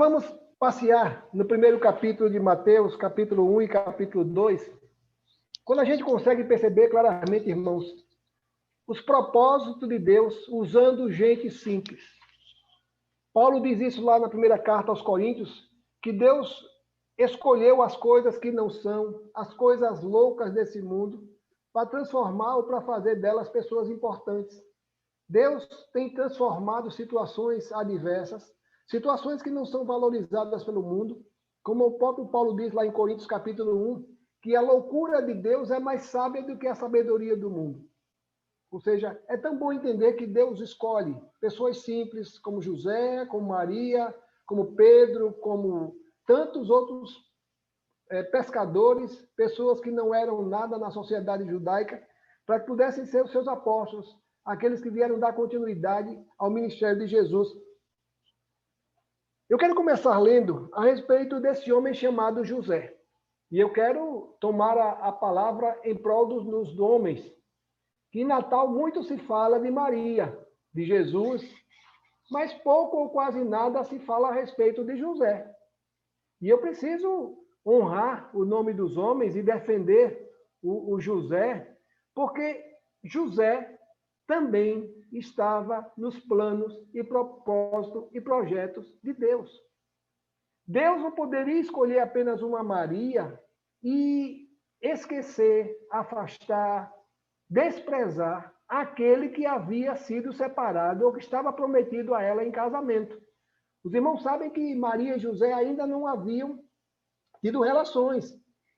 Vamos passear no primeiro capítulo de Mateus, capítulo 1 e capítulo 2, quando a gente consegue perceber claramente, irmãos, os propósitos de Deus usando gente simples. Paulo diz isso lá na primeira carta aos Coríntios, que Deus escolheu as coisas que não são, as coisas loucas desse mundo, para transformar ou para fazer delas pessoas importantes. Deus tem transformado situações adversas, situações que não são valorizadas pelo mundo, como o próprio Paulo diz lá em Coríntios capítulo 1, que a loucura de Deus é mais sábia do que a sabedoria do mundo. Ou seja, é tão bom entender que Deus escolhe pessoas simples, como José, como Maria, como Pedro, como tantos outros pescadores, pessoas que não eram nada na sociedade judaica, para que pudessem ser os seus apóstolos, aqueles que vieram dar continuidade ao ministério de Jesus. Eu quero começar lendo a respeito desse homem chamado José. E eu quero tomar a palavra em prol dos homens, que em Natal muito se fala de Maria, de Jesus, mas pouco ou quase nada se fala a respeito de José. E eu preciso honrar o nome dos homens e defender o José, porque José também estava nos planos e propósitos e projetos de Deus. Deus não poderia escolher apenas uma Maria e esquecer, afastar, desprezar aquele que havia sido separado ou que estava prometido a ela em casamento. Os irmãos sabem que Maria e José ainda não haviam tido relações.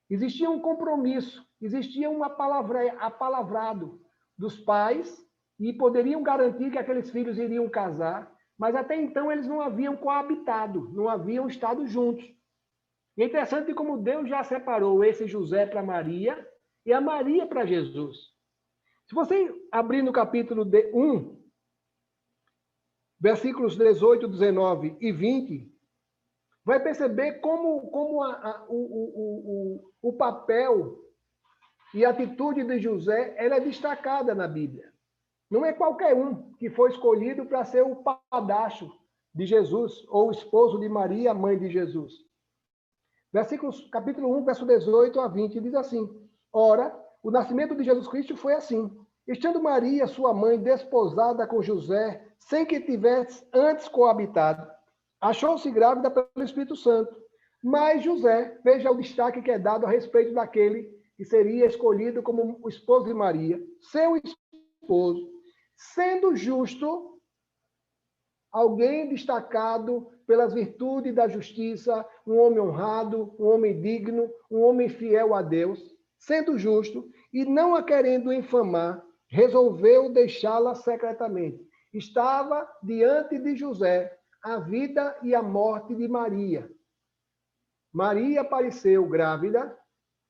Existia um compromisso, existia um apalavrado dos pais e poderiam garantir que aqueles filhos iriam casar, mas até então eles não haviam coabitado, não haviam estado juntos. E é interessante como Deus já separou esse José para Maria e a Maria para Jesus. Se você abrir no capítulo 1, versículos 18, 19 e 20, vai perceber como o papel e a atitude de José ela é destacada na Bíblia. Não é qualquer um que foi escolhido para ser o padrasto de Jesus, ou o esposo de Maria, mãe de Jesus. Capítulo 1, verso 18 a 20, diz assim: Ora, o nascimento de Jesus Cristo foi assim. Estando Maria, sua mãe, desposada com José, sem que tivesse antes coabitado, achou-se grávida pelo Espírito Santo. Mas José, veja o destaque que é dado a respeito daquele que seria escolhido como o esposo de Maria, seu esposo, sendo justo, alguém destacado pelas virtudes da justiça, um homem honrado, um homem digno, um homem fiel a Deus, sendo justo e não a querendo infamar, resolveu deixá-la secretamente. Estava diante de José a vida e a morte de Maria. Maria apareceu grávida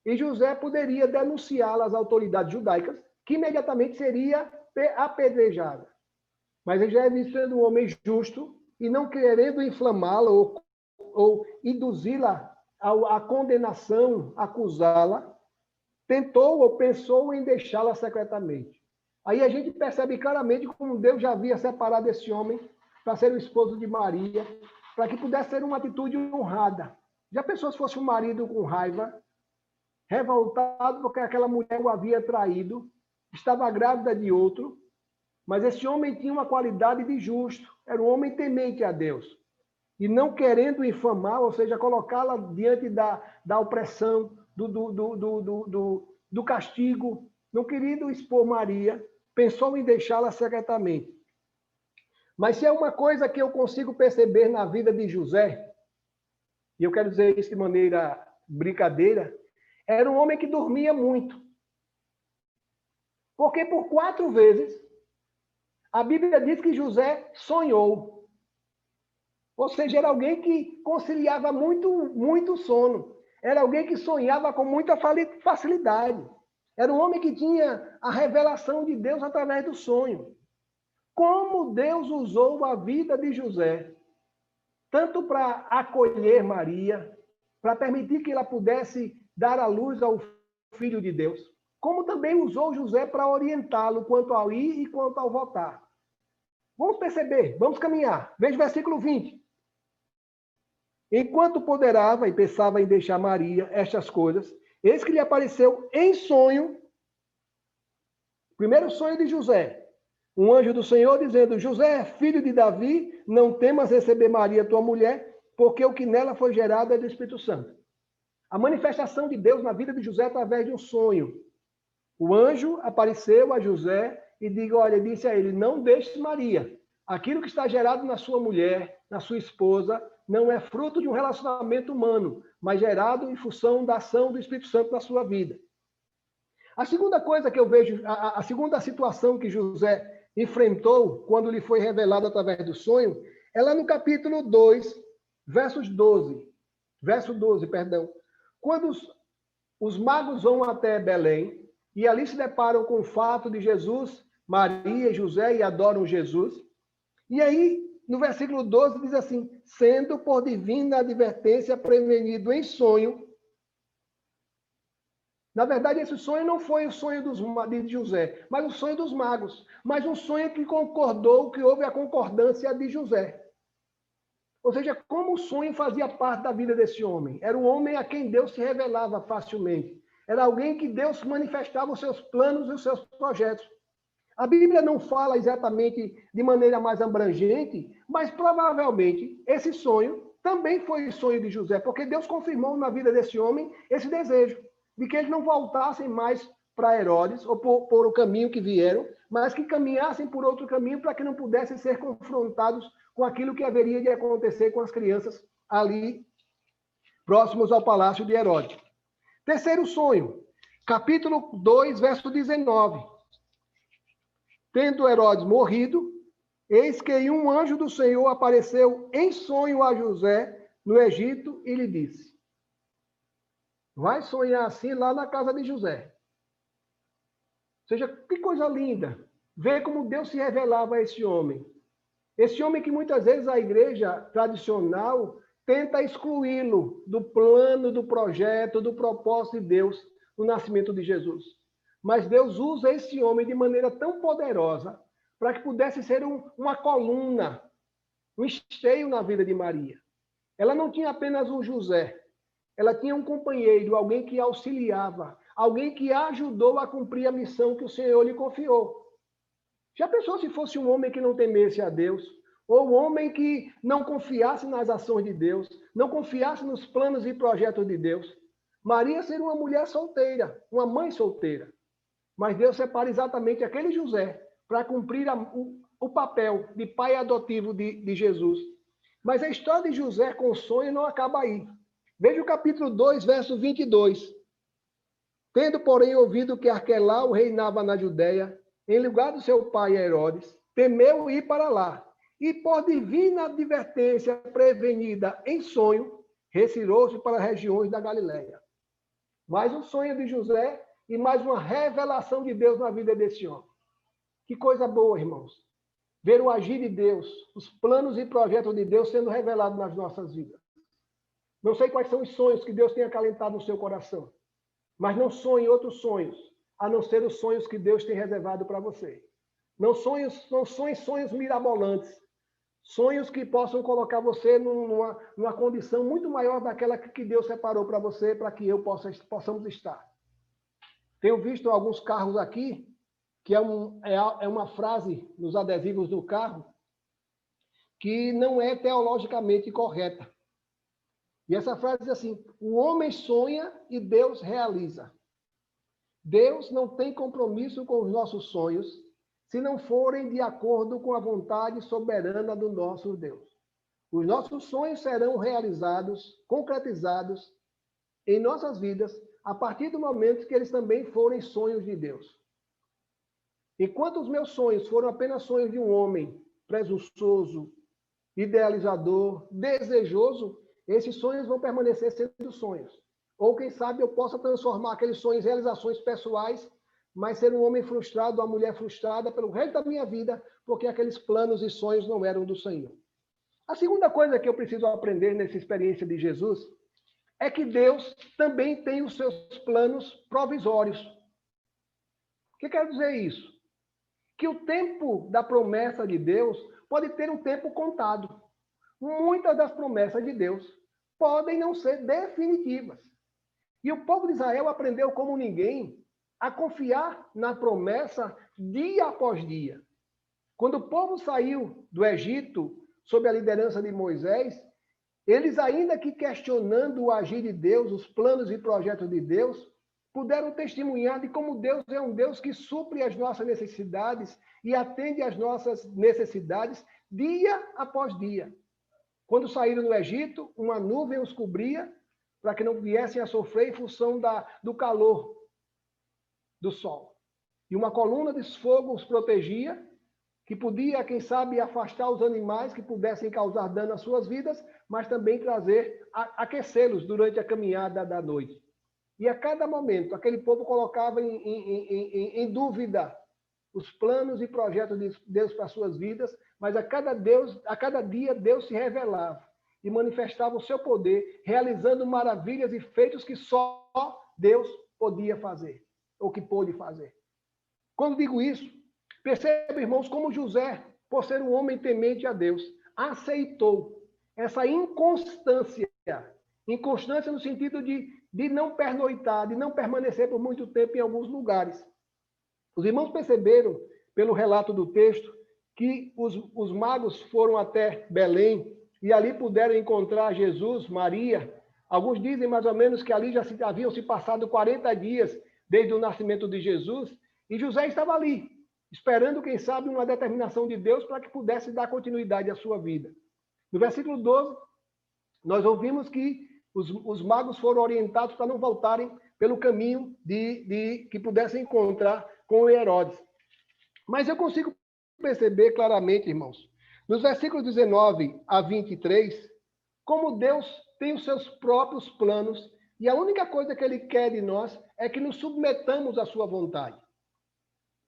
e José poderia denunciá-la às autoridades judaicas, que imediatamente seria apedrejada. Mas ele já é sendo um homem justo e não querendo inflamá-la ou induzi-la à condenação, acusá-la, tentou ou pensou em deixá-la secretamente. Aí a gente percebe claramente como Deus já havia separado esse homem para ser o esposo de Maria, para que pudesse ser uma atitude honrada. Já pensou se fosse um marido com raiva, revoltado porque aquela mulher o havia traído, estava grávida de outro, mas esse homem tinha uma qualidade de justo, era um homem temente a Deus. E não querendo infamar, ou seja, colocá-la diante da opressão, do castigo, não querendo expor Maria, pensou em deixá-la secretamente. Mas se é uma coisa que eu consigo perceber na vida de José, e eu quero dizer isso de maneira brincadeira, era um homem que dormia muito. Porque por 4 vezes, a Bíblia diz que José sonhou. Ou seja, era alguém que conciliava muito sono. Era alguém que sonhava com muita facilidade. Era um homem que tinha a revelação de Deus através do sonho. Como Deus usou a vida de José, tanto para acolher Maria, para permitir que ela pudesse dar à luz ao Filho de Deus, como também usou José para orientá-lo quanto ao ir e quanto ao voltar. Vamos perceber, vamos caminhar. Veja o versículo 20. Enquanto ponderava e pensava em deixar Maria estas coisas, eis que lhe apareceu em sonho, primeiro sonho de José, um anjo do Senhor dizendo: José, filho de Davi, não temas receber Maria, tua mulher, porque o que nela foi gerado é do Espírito Santo. A manifestação de Deus na vida de José através de um sonho. O anjo apareceu a José e disse a ele: não deixes Maria. Aquilo que está gerado na sua mulher, na sua esposa, não é fruto de um relacionamento humano, mas gerado em função da ação do Espírito Santo na sua vida. A segunda coisa que eu vejo, a segunda situação que José enfrentou quando lhe foi revelado através do sonho, é lá no capítulo 2, verso 12, perdão. Quando os magos vão até Belém e ali se deparam com o fato de Jesus, Maria e José e adoram Jesus. E aí, no versículo 12, diz assim: sendo por divina advertência prevenido em sonho. Na verdade, esse sonho não foi o sonho de José, mas o sonho dos magos. Mas um sonho que concordou, que houve a concordância de José. Ou seja, como o sonho fazia parte da vida desse homem. Era um homem a quem Deus se revelava facilmente. Era alguém que Deus manifestava os seus planos e os seus projetos. A Bíblia não fala exatamente de maneira mais abrangente, mas provavelmente esse sonho também foi o sonho de José, porque Deus confirmou na vida desse homem esse desejo de que eles não voltassem mais para Herodes, ou por o caminho que vieram, mas que caminhassem por outro caminho para que não pudessem ser confrontados com aquilo que haveria de acontecer com as crianças ali próximos ao palácio de Herodes. Terceiro sonho, capítulo 2, verso 19. Tendo Herodes morrido, eis que um anjo do Senhor apareceu em sonho a José no Egito e lhe disse: vai sonhar assim lá na casa de José. Ou seja, que coisa linda. Ver como Deus se revelava a esse homem. Esse homem que muitas vezes a igreja tradicional tenta excluí-lo do plano, do projeto, do propósito de Deus no nascimento de Jesus. Mas Deus usa esse homem de maneira tão poderosa para que pudesse ser uma coluna, um esteio na vida de Maria. Ela não tinha apenas um José, ela tinha um companheiro, alguém que auxiliava, alguém que ajudou a cumprir a missão que o Senhor lhe confiou. Já pensou se fosse um homem que não temesse a Deus? Ou um homem que não confiasse nas ações de Deus, não confiasse nos planos e projetos de Deus? Maria seria uma mulher solteira, uma mãe solteira. Mas Deus separa exatamente aquele José para cumprir o papel de pai adotivo de Jesus. Mas a história de José com o sonho não acaba aí. Veja o capítulo 2, verso 22. Tendo, porém, ouvido que Arquelau reinava na Judéia, em lugar do seu pai Herodes, temeu ir para lá. E, por divina advertência prevenida em sonho, retirou-se para as regiões da Galiléia. Mais um sonho de José e mais uma revelação de Deus na vida desse homem. Que coisa boa, irmãos. Ver o agir de Deus, os planos e projetos de Deus sendo revelados nas nossas vidas. Não sei quais são os sonhos que Deus tem acalentado no seu coração, mas não sonhe outros sonhos, a não ser os sonhos que Deus tem reservado para você. Não sonhe sonhos mirabolantes, sonhos que possam colocar você numa condição muito maior daquela que Deus separou para você, para que possamos estar. Tenho visto alguns carros aqui, que é uma frase nos adesivos do carro, que não é teologicamente correta. E essa frase diz assim: o homem sonha e Deus realiza. Deus não tem compromisso com os nossos sonhos se não forem de acordo com a vontade soberana do nosso Deus. Os nossos sonhos serão realizados, concretizados em nossas vidas a partir do momento que eles também forem sonhos de Deus. Enquanto os meus sonhos foram apenas sonhos de um homem presunçoso, idealizador, desejoso, esses sonhos vão permanecer sendo sonhos. Ou, quem sabe, eu possa transformar aqueles sonhos em realizações pessoais, mas ser um homem frustrado, uma mulher frustrada pelo resto da minha vida, porque aqueles planos e sonhos não eram do Senhor. A segunda coisa que eu preciso aprender nessa experiência de Jesus é que Deus também tem os seus planos provisórios. O que quer dizer isso? Que o tempo da promessa de Deus pode ter um tempo contado. Muitas das promessas de Deus podem não ser definitivas. E o povo de Israel aprendeu como ninguém a confiar na promessa dia após dia. Quando o povo saiu do Egito, sob a liderança de Moisés, eles, ainda que questionando o agir de Deus, os planos e projetos de Deus, puderam testemunhar de como Deus é um Deus que supre as nossas necessidades e atende às nossas necessidades dia após dia. Quando saíram do Egito, uma nuvem os cobria para que não viessem a sofrer em função do calor do sol. E uma coluna de fogo os protegia, que podia, quem sabe, afastar os animais que pudessem causar dano às suas vidas, mas também aquecê-los durante a caminhada da noite. E a cada momento, aquele povo colocava em dúvida os planos e projetos de Deus para as suas vidas, mas a cada dia Deus se revelava e manifestava o seu poder, realizando maravilhas e feitos que só Deus podia fazer, ou que pôde fazer. Quando digo isso, perceba, irmãos, como José, por ser um homem temente a Deus, aceitou essa inconstância no sentido de não pernoitar, de não permanecer por muito tempo em alguns lugares. Os irmãos perceberam, pelo relato do texto, que os magos foram até Belém e ali puderam encontrar Jesus, Maria. Alguns dizem mais ou menos que ali já haviam se passado 40 dias desde o nascimento de Jesus, e José estava ali, esperando, quem sabe, uma determinação de Deus para que pudesse dar continuidade à sua vida. No versículo 12, nós ouvimos que os magos foram orientados para não voltarem pelo caminho que pudessem encontrar com Herodes. Mas eu consigo perceber claramente, irmãos, nos versículos 19 a 23, como Deus tem os seus próprios planos e a única coisa que Ele quer de nós é que nos submetamos à sua vontade.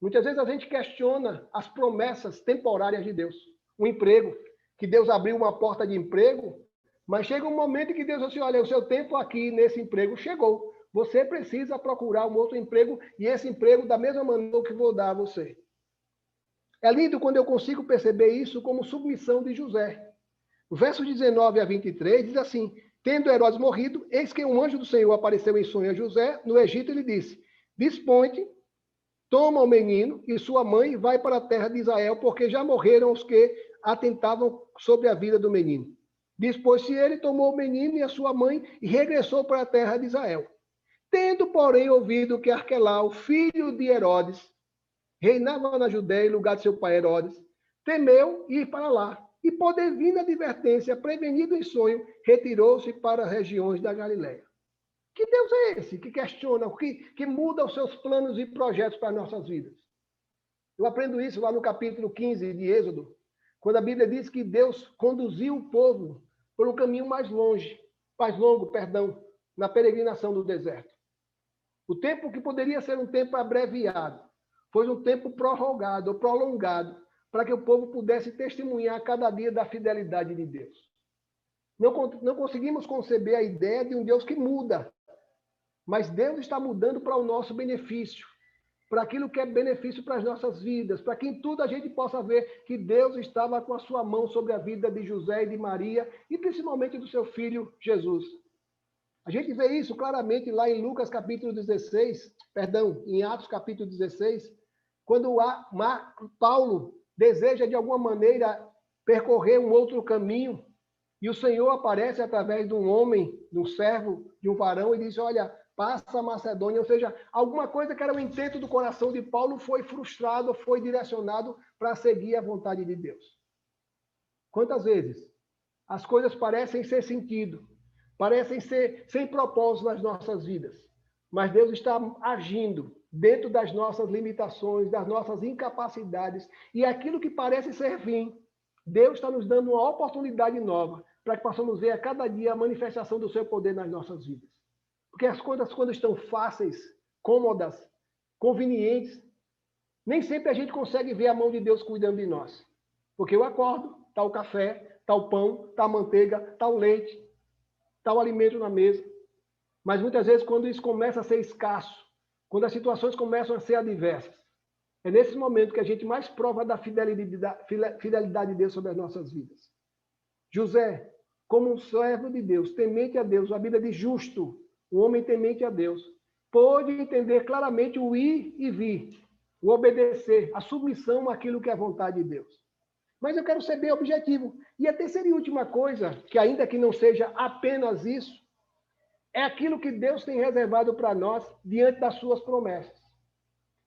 Muitas vezes a gente questiona as promessas temporárias de Deus. Um emprego, que Deus abriu uma porta de emprego, mas chega um momento em que Deus diz assim, olha, o seu tempo aqui nesse emprego chegou. Você precisa procurar um outro emprego e esse emprego da mesma maneira que vou dar a você. É lindo quando eu consigo perceber isso como submissão de José. O verso 19 a 23 diz assim, tendo Herodes morrido, eis que um anjo do Senhor apareceu em sonho a José no Egito e lhe disse, dispõe-te, toma o menino e sua mãe e vai para a terra de Israel, porque já morreram os que atentavam sobre a vida do menino. Dispôs-se ele, tomou o menino e a sua mãe e regressou para a terra de Israel. Tendo, porém, ouvido que Arquelau, filho de Herodes, reinava na Judéia em lugar de seu pai Herodes, temeu ir para lá. E, por divina advertência, prevenido em sonho, retirou-se para as regiões da Galiléia. Que Deus é esse que questiona, que muda os seus planos e projetos para as nossas vidas? Eu aprendo isso lá no capítulo 15 de Êxodo, quando a Bíblia diz que Deus conduziu o povo por um caminho mais longo, na peregrinação do deserto. O tempo que poderia ser um tempo abreviado, foi um tempo prorrogado ou prolongado, para que o povo pudesse testemunhar cada dia da fidelidade de Deus. Não conseguimos conceber a ideia de um Deus que muda, mas Deus está mudando para o nosso benefício, para aquilo que é benefício para as nossas vidas, para que em tudo a gente possa ver que Deus estava com a sua mão sobre a vida de José e de Maria, e principalmente do seu filho Jesus. A gente vê isso claramente lá em Lucas capítulo 16, em Atos capítulo 16, quando Paulo deseja de alguma maneira percorrer um outro caminho, e o Senhor aparece através de um homem, de um servo, de um varão, e diz, olha, passa a Macedônia, ou seja, alguma coisa que era o intento do coração de Paulo foi frustrado, foi direcionado para seguir a vontade de Deus. Quantas vezes as coisas parecem ser sentido, parecem ser sem propósito nas nossas vidas, mas Deus está agindo dentro das nossas limitações, das nossas incapacidades, e aquilo que parece ser fim, Deus está nos dando uma oportunidade nova para que possamos ver a cada dia a manifestação do seu poder nas nossas vidas. Porque as coisas, quando estão fáceis, cômodas, convenientes, nem sempre a gente consegue ver a mão de Deus cuidando de nós. Porque eu acordo, está o café, está o pão, está a manteiga, está o leite, está o alimento na mesa. Mas muitas vezes, quando isso começa a ser escasso, quando as situações começam a ser adversas, é nesse momento que a gente mais prova da fidelidade de Deus sobre as nossas vidas. José como um servo de Deus, temente a Deus, a Bíblia diz justo, um homem temente a Deus, pôde entender claramente o ir e vir, o obedecer, a submissão àquilo que é a vontade de Deus. Mas eu quero ser bem objetivo. E a terceira e última coisa, que ainda que não seja apenas isso, é aquilo que Deus tem reservado para nós diante das suas promessas.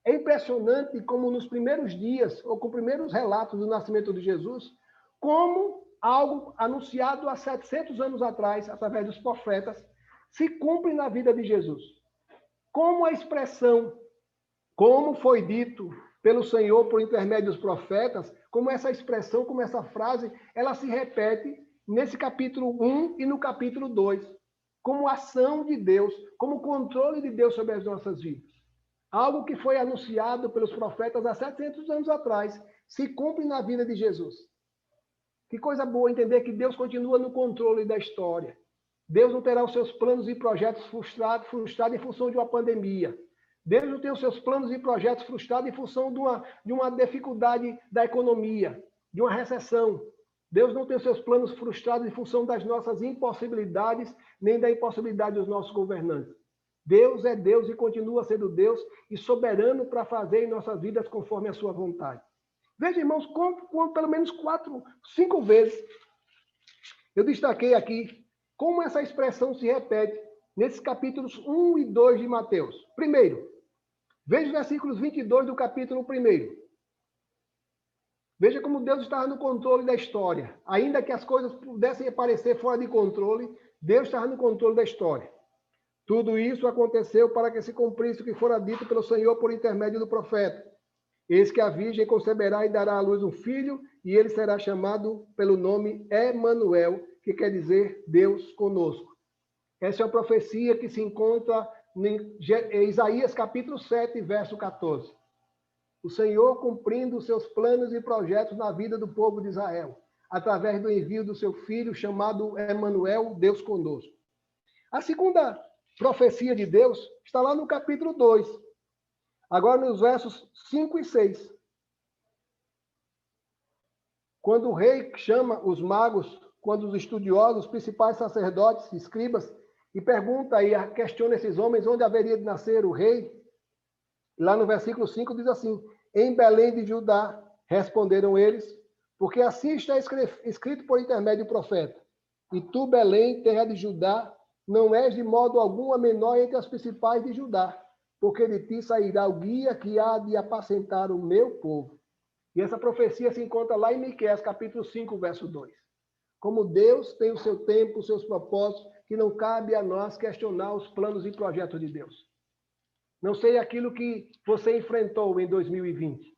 É impressionante como nos primeiros dias, ou com os primeiros relatos do nascimento de Jesus, como algo anunciado há 700 anos atrás, através dos profetas, se cumpre na vida de Jesus. Como a expressão, como foi dito pelo Senhor por intermédio dos profetas, como essa expressão, como essa frase, ela se repete nesse capítulo 1 e no capítulo 2, como ação de Deus, como controle de Deus sobre as nossas vidas. Algo que foi anunciado pelos profetas há 700 anos atrás, se cumpre na vida de Jesus. Que coisa boa entender que Deus continua no controle da história. Deus não terá os seus planos e projetos frustrados em função de uma pandemia. Deus não tem os seus planos e projetos frustrados em função de uma dificuldade da economia, de uma recessão. Deus não tem os seus planos frustrados em função das nossas impossibilidades, nem da impossibilidade dos nossos governantes. Deus é Deus e continua sendo Deus e soberano para fazer em nossas vidas conforme a sua vontade. Veja, irmãos, como pelo menos 4, 5 vezes eu destaquei aqui como essa expressão se repete nesses capítulos 1 e 2 de Mateus. Primeiro, veja os versículos 22 do capítulo 1. Veja como Deus estava no controle da história. Ainda que as coisas pudessem parecer fora de controle, Deus estava no controle da história. Tudo isso aconteceu para que se cumprisse o que fora dito pelo Senhor por intermédio do profeta. Eis que a virgem conceberá e dará à luz um filho, e ele será chamado pelo nome Emanuel, que quer dizer Deus conosco. Essa é uma profecia que se encontra em Isaías capítulo 7, verso 14. O Senhor cumprindo os seus planos e projetos na vida do povo de Israel, através do envio do seu filho chamado Emanuel, Deus conosco. A segunda profecia de Deus está lá no capítulo 2, agora nos versos 5 e 6. Quando o rei chama os magos, quando os estudiosos, os principais sacerdotes, escribas, e pergunta e questiona esses homens onde haveria de nascer o rei, lá no versículo 5 diz assim: em Belém de Judá, responderam eles, porque assim está escrito por intermédio do profeta. E tu, Belém, terra de Judá, não és de modo algum a menor entre as principais de Judá, porque de ti sairá o guia que há de apacentar o meu povo. E essa profecia se encontra lá em Miqueias, capítulo 5, verso 2. Como Deus tem o seu tempo, os seus propósitos, que não cabe a nós questionar os planos e projetos de Deus. Não sei aquilo que você enfrentou em 2020.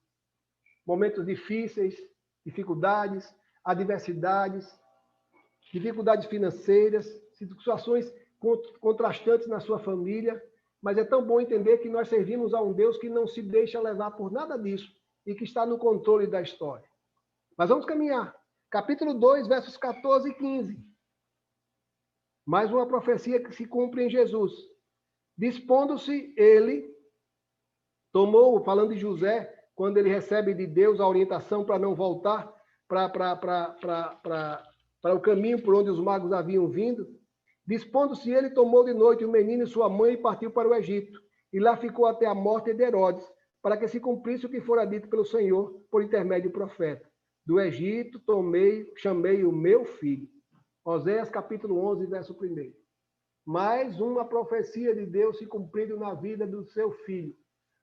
Momentos difíceis, dificuldades, adversidades, dificuldades financeiras, situações contrastantes na sua família, mas é tão bom entender que nós servimos a um Deus que não se deixa levar por nada disso e que está no controle da história. Mas vamos caminhar. Capítulo 2, versos 14 e 15. Mais uma profecia que se cumpre em Jesus. Dispondo-se ele, falando de José, quando ele recebe de Deus a orientação para não voltar para o caminho por onde os magos haviam vindo, dispondo-se ele, tomou de noite o menino e sua mãe e partiu para o Egito. E lá ficou até a morte de Herodes, para que se cumprisse o que fora dito pelo Senhor por intermédio do profeta. Do Egito chamei o meu filho. Oséias capítulo 11, verso 1. Mais uma profecia de Deus se cumprindo na vida do seu filho.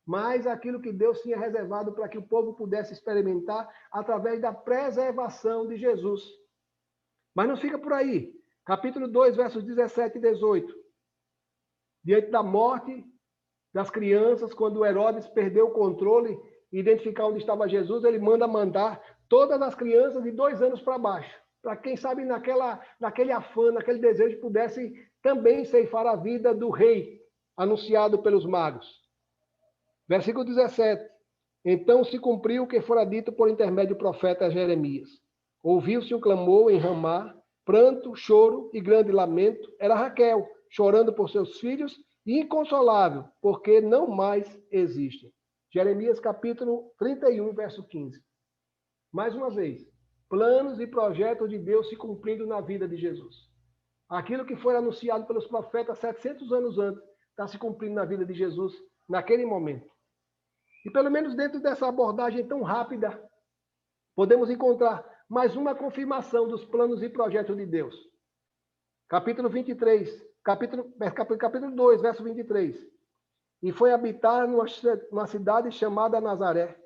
Mais aquilo que Deus tinha reservado para que o povo pudesse experimentar através da preservação de Jesus. Mas não fica por aí. Capítulo 2, versos 17 e 18. Diante da morte das crianças, quando Herodes perdeu o controle e identificar onde estava Jesus, ele mandar todas as crianças de 2 anos para baixo. Para quem sabe naquele afã, naquele desejo, pudessem também ceifar a vida do rei, anunciado pelos magos. Versículo 17. Então se cumpriu o que fora dito por intermédio do profeta Jeremias. Ouviu-se um clamor em Ramá, pranto, choro e grande lamento. Era Raquel, chorando por seus filhos, e inconsolável, porque não mais existem. Jeremias capítulo 31, verso 15. Mais uma vez, Planos e projetos de Deus se cumprindo na vida de Jesus. Aquilo que foi anunciado pelos profetas 700 anos antes está se cumprindo na vida de Jesus naquele momento. E pelo menos dentro dessa abordagem tão rápida, podemos encontrar mais uma confirmação dos planos e projetos de Deus. Capítulo 23, capítulo 2, verso 23. E foi habitar numa cidade chamada Nazaré,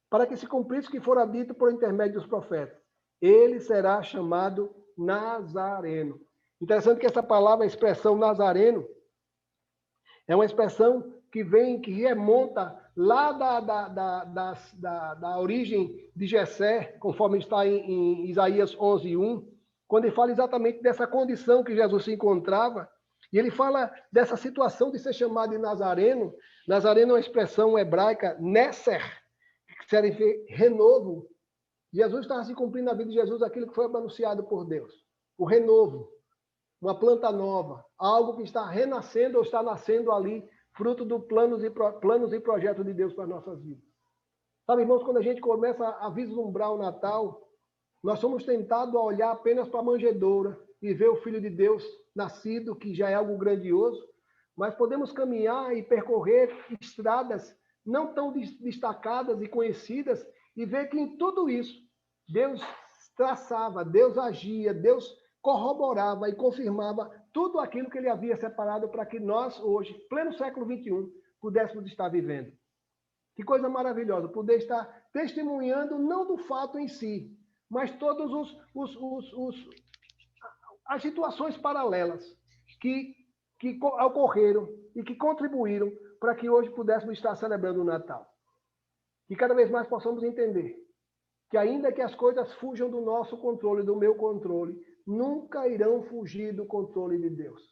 para que se cumprisse o que fora dito por intermédio dos profetas. Ele será chamado Nazareno. Interessante que essa palavra, a expressão Nazareno, é uma expressão que remonta lá da origem de Jessé, conforme está em Isaías 11:1, quando ele fala exatamente dessa condição que Jesus se encontrava, e ele fala dessa situação de ser chamado de Nazareno. Nazareno é uma expressão hebraica, Nesser, que significa renovo. Jesus estava se cumprindo na vida de Jesus aquilo que foi anunciado por Deus, o renovo, uma planta nova, algo que está renascendo ou está nascendo ali, fruto dos planos e projetos de Deus para as nossas vidas. Sabe, irmãos, quando a gente começa a vislumbrar o Natal, nós somos tentados a olhar apenas para a manjedoura e ver o Filho de Deus nascido, que já é algo grandioso, mas podemos caminhar e percorrer estradas não tão destacadas e conhecidas e ver que em tudo isso Deus traçava, Deus agia, Deus corroborava e confirmava tudo aquilo que ele havia separado para que nós, hoje, pleno século XXI, pudéssemos estar vivendo. Que coisa maravilhosa, poder estar testemunhando não do fato em si, mas todas as situações paralelas que ocorreram e que contribuíram para que hoje pudéssemos estar celebrando o Natal. E cada vez mais possamos entender que ainda que as coisas fujam do nosso controle, do meu controle, nunca irão fugir do controle de Deus.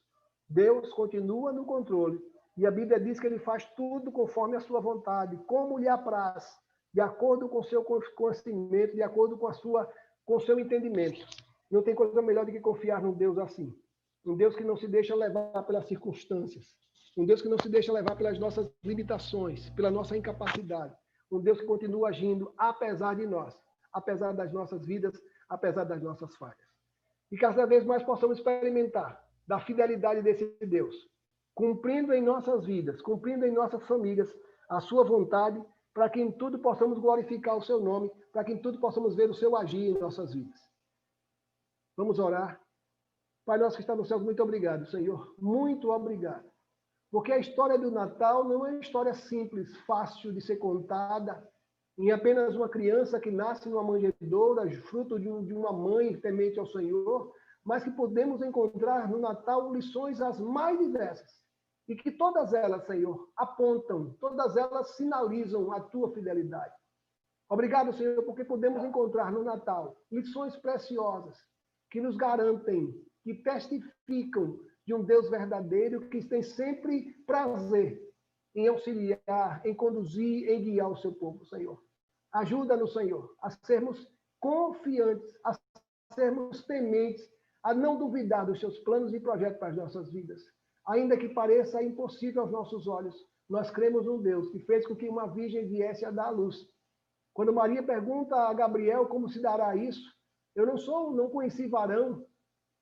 Deus continua no controle. E a Bíblia diz que ele faz tudo conforme a sua vontade, como lhe apraz, de acordo com o seu conhecimento, de acordo com o seu entendimento. Não tem coisa melhor do que confiar num Deus assim. Um Deus que não se deixa levar pelas circunstâncias. Um Deus que não se deixa levar pelas nossas limitações, pela nossa incapacidade. Um Deus que continua agindo apesar de nós, apesar das nossas vidas, apesar das nossas falhas. E cada vez mais possamos experimentar da fidelidade desse Deus, cumprindo em nossas vidas, cumprindo em nossas famílias a sua vontade, para que em tudo possamos glorificar o seu nome, para que em tudo possamos ver o seu agir em nossas vidas. Vamos orar. Pai nosso que está no céu, muito obrigado, Senhor. Muito obrigado. Porque a história do Natal não é uma história simples, fácil de ser contada, em apenas uma criança que nasce numa manjedoura, fruto de uma mãe temente ao Senhor, mas que podemos encontrar no Natal lições as mais diversas. E que todas elas, Senhor, apontam, todas elas sinalizam a tua fidelidade. Obrigado, Senhor, porque podemos encontrar no Natal lições preciosas que nos garantem, que testificam de um Deus verdadeiro que tem sempre prazer em auxiliar, em conduzir, em guiar o seu povo, Senhor. Ajuda-nos, Senhor, a sermos confiantes, a sermos tementes, a não duvidar dos seus planos e projetos para as nossas vidas. Ainda que pareça impossível aos nossos olhos, nós cremos num Deus que fez com que uma virgem viesse a dar à luz. Quando Maria pergunta a Gabriel como se dará isso, eu não conheci varão,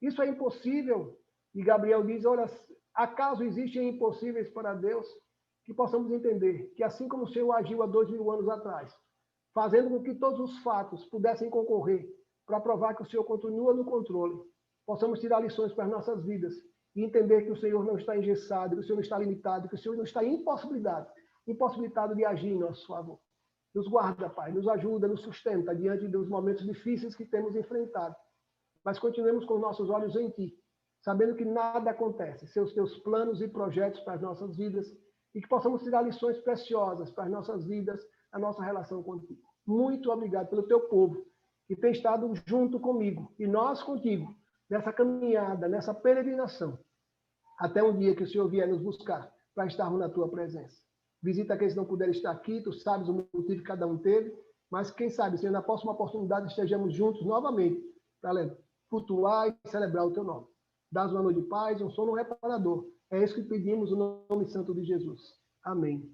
isso é impossível. E Gabriel diz, olha, acaso existem impossíveis para Deus? Que possamos entender que assim como o Senhor agiu há 2000 anos atrás, fazendo com que todos os fatos pudessem concorrer para provar que o Senhor continua no controle, possamos tirar lições para as nossas vidas e entender que o Senhor não está engessado, que o Senhor não está limitado, que o Senhor não está impossibilitado de agir em nosso favor. Nos guarda, Pai, nos ajuda, nos sustenta diante dos momentos difíceis que temos enfrentado. Mas continuemos com nossos olhos em Ti, sabendo que nada acontece, sem os Teus planos e projetos para as nossas vidas, e que possamos tirar lições preciosas para as nossas vidas, a nossa relação contigo. Muito obrigado pelo Teu povo, que tem estado junto comigo, e nós contigo, nessa caminhada, nessa peregrinação, até um dia que o Senhor vier nos buscar, para estarmos na Tua presença. Visita aqueles que não puderem estar aqui, Tu sabes o motivo que cada um teve, mas quem sabe, Senhor, na próxima oportunidade estejamos juntos novamente, para cultuar e celebrar o Teu nome. Dás uma noite de paz, um sono reparador. É isso que pedimos no nome santo de Jesus. Amém.